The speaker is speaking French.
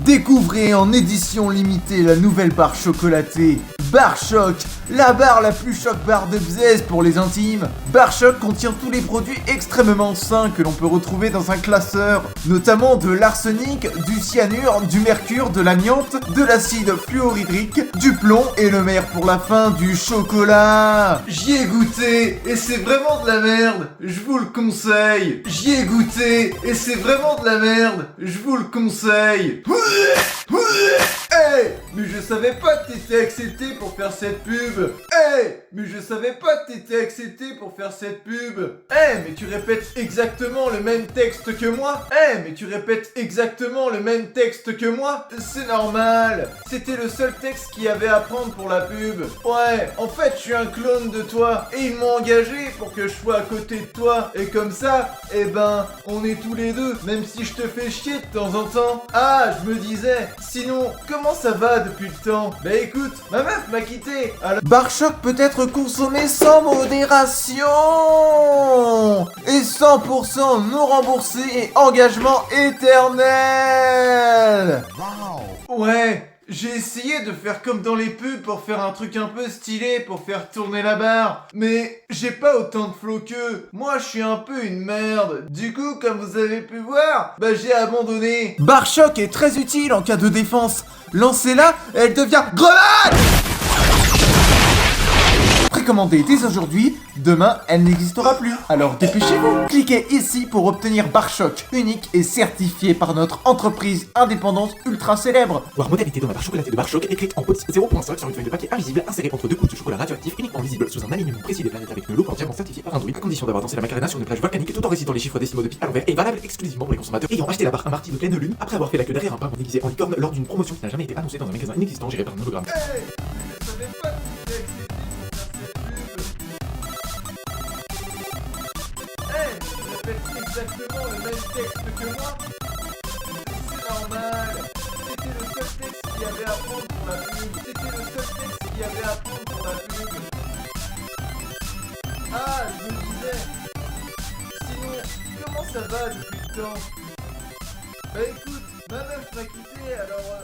Découvrez en édition limitée la nouvelle barre chocolatée Barre Choc, la barre la plus choc barre de Bzez pour les intimes. Barre Choc contient tous les produits extrêmement sains que l'on peut retrouver dans un classeur, notamment de l'arsenic, du cyanure, du mercure, de l'amiante, de l'acide fluorhydrique, du plomb et le meilleur pour la fin, du chocolat. J'y ai goûté et c'est vraiment de la merde, je vous le conseille. J'y ai goûté et c'est vraiment de la merde, je vous le conseille. Hey, mais je savais pas que t'étais accepté pour faire cette pub. Hey, mais je savais pas que t'étais accepté pour faire cette pub. Hey, mais tu répètes exactement le même texte que moi. Hey, mais tu répètes exactement le même texte que moi. C'est normal. C'était le seul texte qu'il y avait à prendre pour la pub. Ouais, en fait, je suis un clone de toi et ils m'ont engagé pour que je sois à côté de toi. Et comme ça, eh ben, on est tous les deux, même si je te fais chier de temps en temps. Ah, je me disais, sinon, comment ça va depuis le temps? Bah écoute, ma meuf m'a quitté. Alors... Barre Choc peut être consommé sans modération et 100% non remboursé et engagement éternel. Wow. Ouais. J'ai essayé de faire comme dans les pubs pour faire un truc un peu stylé pour faire tourner la barre. Mais j'ai pas autant de flow qu'eux. Moi je suis un peu une merde. Du coup comme vous avez pu voir, bah j'ai abandonné. Barre Choc est très utile en cas de défense. Lancez-la, elle devient grenade. Précommandez dès aujourd'hui, demain elle n'existera plus. Alors dépêchez-vous. Cliquez ici pour obtenir Barre Choc, unique et certifié par notre entreprise indépendante ultra célèbre. Voir modalité dans la barre chocolatée de Barre Choc écrite en police 0.5 sur une feuille de papier invisible insérée entre deux couches de chocolat radioactif uniquement visible sous un alignement précis des planètes avec une loupe entièrement certifiée par Android, à condition d'avoir dansé la Macarena sur une plage volcanique tout en récitant les chiffres décimaux de pi à l'envers et valable exclusivement pour les consommateurs ayant acheté la barre un mardi de pleine lune après avoir fait la queue derrière un pingouin déguisé en licorne lors d'une promotion qui n'a jamais été annoncée dans un magasin inexistant géré par un hologramme. Hey, je savais pas que t'étais accepté pour faire cette pub. Hey, je répète exactement le même texte que moi. C'est normal. C'était le seul texte qu'il y avait à prendre pour la pub. C'était le seul texte qu'il y avait à prendre pour la pub. Ah, je me disais. Sinon, comment ça va depuis le temps? Bah écoute, ma meuf m'a quitté alors...